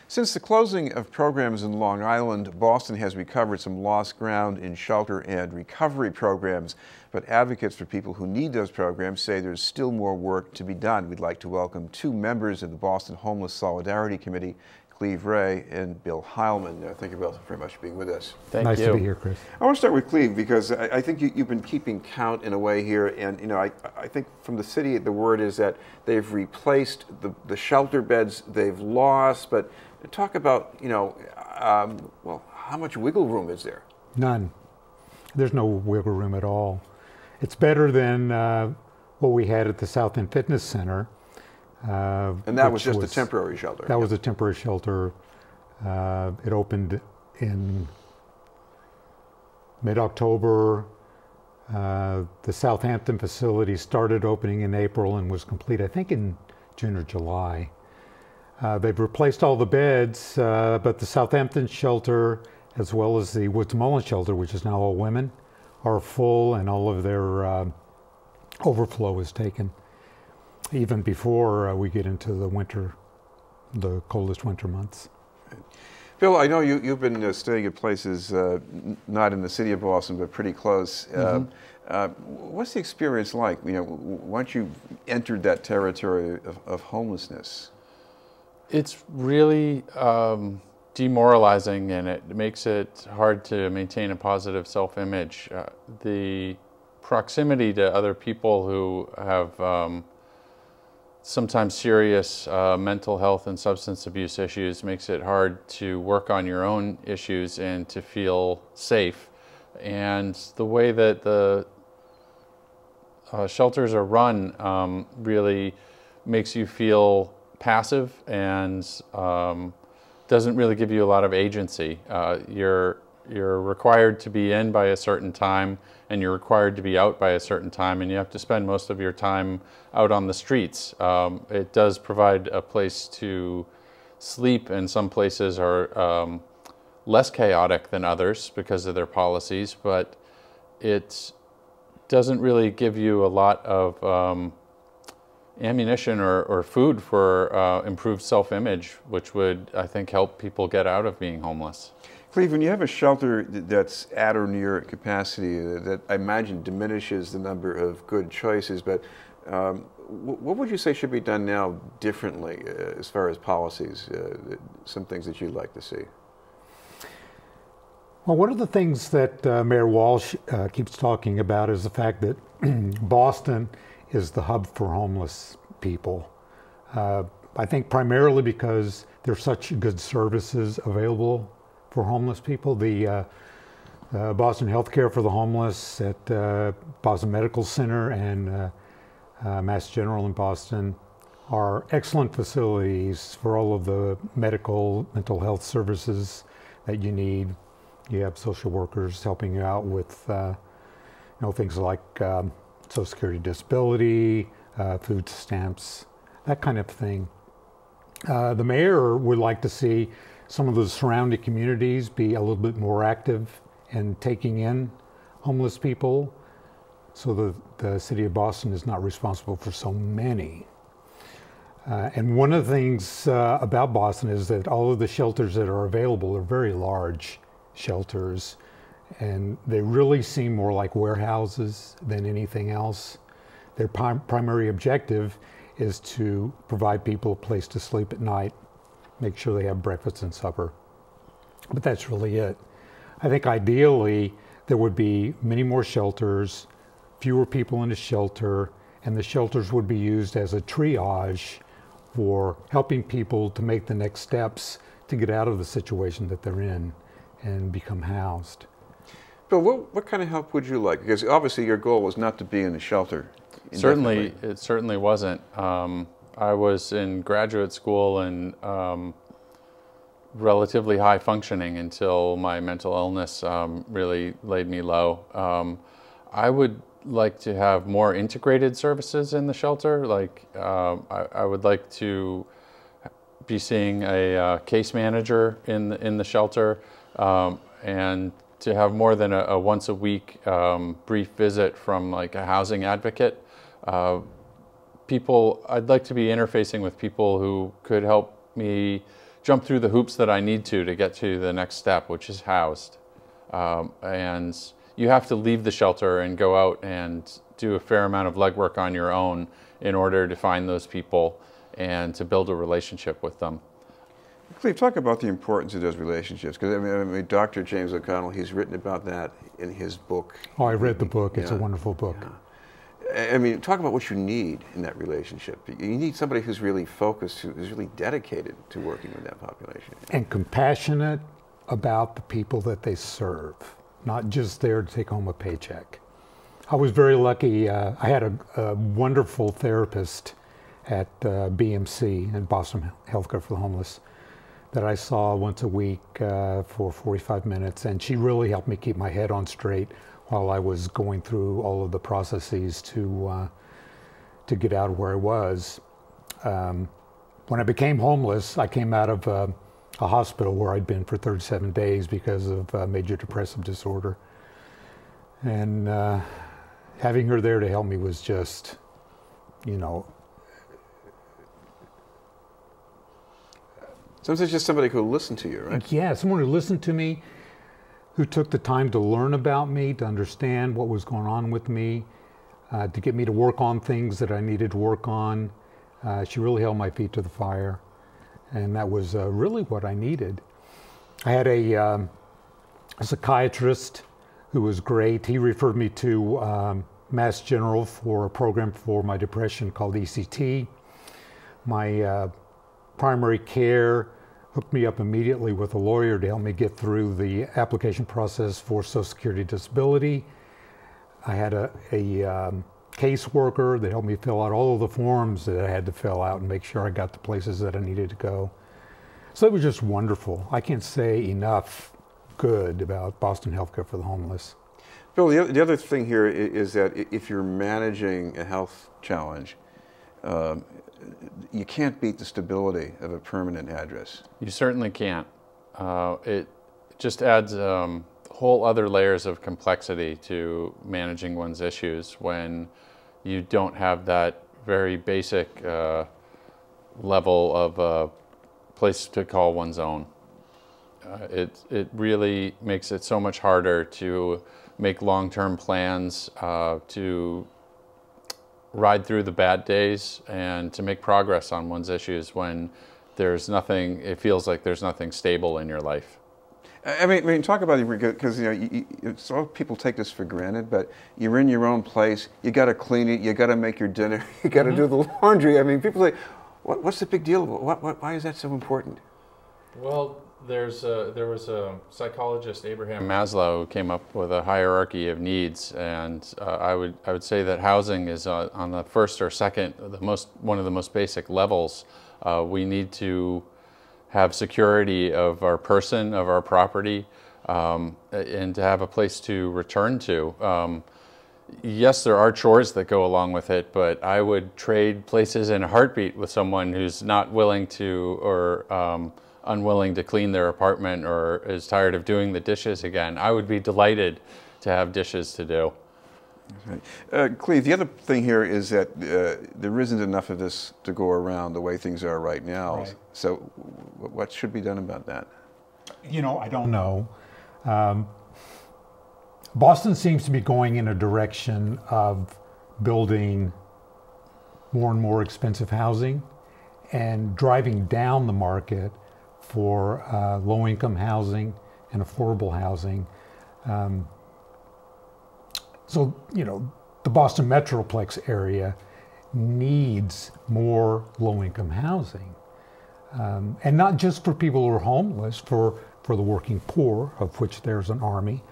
Since the closing of programs in Long Island, Boston has recovered some lost ground in shelter and recovery programs. But advocates for people who need those programs say there's still more work to be done. We'd like to welcome two members of the Boston Homeless Solidarity Committee, Cleve and Bill Heilman. Thank you both very much for being with us. Thank you. Nice to be here, Chris. I want to start with Cleve because I think you've been keeping count in a way here, and I think from the city the word is that they've replaced the shelter beds they've lost. But talk about well, how much wiggle room is there? None. There's no wiggle room at all. It's better than what we had at the South End Fitness Center. And that was just a temporary shelter. That was a temporary shelter. It opened in mid-October. The Southampton facility started opening in April and was complete, I think, in June or July. They've replaced all the beds, but the Southampton shelter, as well as the Woods Mullen shelter, which is now all women, are full, and all of their overflow is taken, even before we get into the winter, the coldest winter months. Bill, I know you've been staying at places not in the city of Boston, but pretty close. What's the experience like, once you've entered that territory of homelessness? It's really demoralizing, and it makes it hard to maintain a positive self-image. The proximity to other people who have sometimes serious mental health and substance abuse issues makes it hard to work on your own issues and to feel safe. And the way that the shelters are run really makes you feel passive and doesn't really give you a lot of agency. You're required to be in by a certain time, and you're required to be out by a certain time, and you have to spend most of your time out on the streets. It does provide a place to sleep, and some places are less chaotic than others because of their policies, but it doesn't really give you a lot of ammunition or food for improved self-image, which would, I think, help people get out of being homeless. Cleve, when you have a shelter that's at or near capacity, that I imagine diminishes the number of good choices, but what would you say should be done now differently as far as policies, some things that you'd like to see? Well, one of the things that Mayor Walsh keeps talking about is the fact that Boston is the hub for homeless people. I think primarily because there's such good services available for homeless people. The Boston Healthcare for the Homeless at Boston Medical Center and Mass General in Boston are excellent facilities for all of the medical, mental health services that you need. You have social workers helping you out with things like Social Security disability, food stamps, that kind of thing. The mayor would like to see some of the surrounding communities be a little bit more active in taking in homeless people, so that the city of Boston is not responsible for so many. And one of the things about Boston is that all of the shelters that are available are very large shelters, and they really seem more like warehouses than anything else. Their primary objective is to provide people a place to sleep at night, make sure they have breakfast and supper. But that's really it. I think ideally there would be many more shelters, fewer people in a shelter, and the shelters would be used as a triage for helping people to make the next steps to get out of the situation that they're in and become housed. Bill, what kind of help would you like? Because obviously your goal was not to be in a shelter. Certainly, it certainly wasn't. I was in graduate school and relatively high functioning until my mental illness really laid me low. I would like to have more integrated services in the shelter. Like I would like to be seeing a case manager in the shelter, and to have more than a once a week brief visit from like a housing advocate. I'd like to be interfacing with people who could help me jump through the hoops that I need to get to the next step, which is housed. And you have to leave the shelter and go out and do a fair amount of legwork on your own in order to find those people and to build a relationship with them. Cleve, talk about the importance of those relationships, because I mean, Dr. James O'Connell, he's written about that in his book. Oh, I read the book. It's a wonderful book. Yeah. I mean, talk about what you need in that relationship. You need somebody who's really focused, who's really dedicated to working with that population. And compassionate about the people that they serve, not just there to take home a paycheck. I was very lucky. I had a wonderful therapist at BMC, in Boston Healthcare for the Homeless, that I saw once a week for 45 minutes, and she really helped me keep my head on straight while I was going through all of the processes to get out of where I was. When I became homeless, I came out of a hospital where I'd been for 37 days because of major depressive disorder. And having her there to help me was just, you know. Sometimes just somebody who will listen to you, right? Yeah, someone who listened to me, who took the time to learn about me, to understand what was going on with me, to get me to work on things that I needed to work on. She really held my feet to the fire, and that was really what I needed. I had a psychiatrist who was great. He referred me to Mass General for a program for my depression called ECT. My primary care hooked me up immediately with a lawyer to help me get through the application process for Social Security disability. I had a caseworker that helped me fill out all of the forms that I had to fill out and make sure I got the places that I needed to go. So it was just wonderful. I can't say enough good about Boston Healthcare for the Homeless. Bill, the other thing here is that if you're managing a health challenge, you can't beat the stability of a permanent address. You certainly can't. It just adds whole other layers of complexity to managing one's issues when you don't have that very basic level of a place to call one's own. It really makes it so much harder to make long-term plans, to ride through the bad days, and to make progress on one's issues when there's nothing, it feels like there's nothing stable in your life. I mean, talk about it, because some people take this for granted, but you're in your own place, you got to clean it, you got to make your dinner, you got to do the laundry. I mean, people say, what's the big deal? Why is that so important? Well, there was a psychologist, Abraham Maslow, who came up with a hierarchy of needs, and I would say that housing is on the first or second, one of the most basic levels. We need to have security of our person, of our property, and to have a place to return to. Yes, there are chores that go along with it, but I would trade places in a heartbeat with someone who's not willing to, or unwilling to clean their apartment, or is tired of doing the dishes again. I would be delighted to have dishes to do. That's right. Cleve, the other thing here is that there isn't enough of this to go around the way things are right now. Right. So what should be done about that? You know, I don't know. Boston seems to be going in a direction of building more and more expensive housing and driving down the market for low-income housing and affordable housing. So, you know, the Boston Metroplex area needs more low-income housing. And not just for people who are homeless, for the working poor, of which there's an army.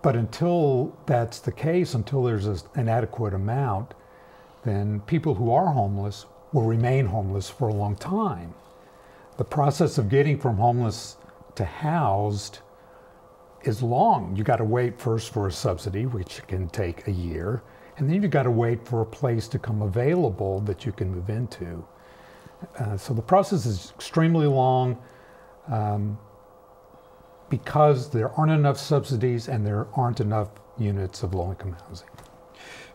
But until that's the case, until there's an adequate amount, then people who are homeless will remain homeless for a long time. The process of getting from homeless to housed is long. You got to wait first for a subsidy, which can take a year, and then you got to wait for a place to come available that you can move into. So the process is extremely long because there aren't enough subsidies and there aren't enough units of low-income housing.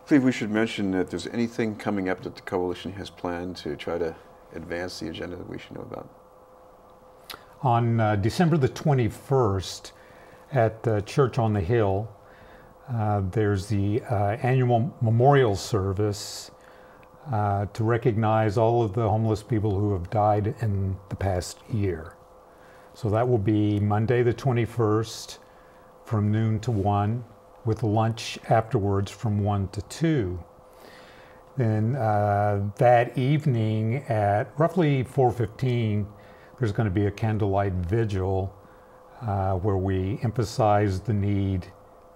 Cleve, we should mention that there's anything coming up that the coalition has planned to try to advance the agenda that we should know about? On December the 21st at the Church on the Hill, there's the annual memorial service to recognize all of the homeless people who have died in the past year. So that will be Monday the 21st from noon to 1, with lunch afterwards from 1 to 2. Then that evening at roughly 4:15, there's going to be a candlelight vigil where we emphasize the need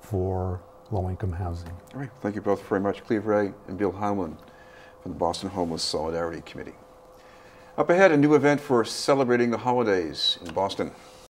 for low-income housing. All right, thank you both very much. Cleve and Bill Heilman from the Boston Homeless Solidarity Committee. Up ahead, a new event for celebrating the holidays in Boston.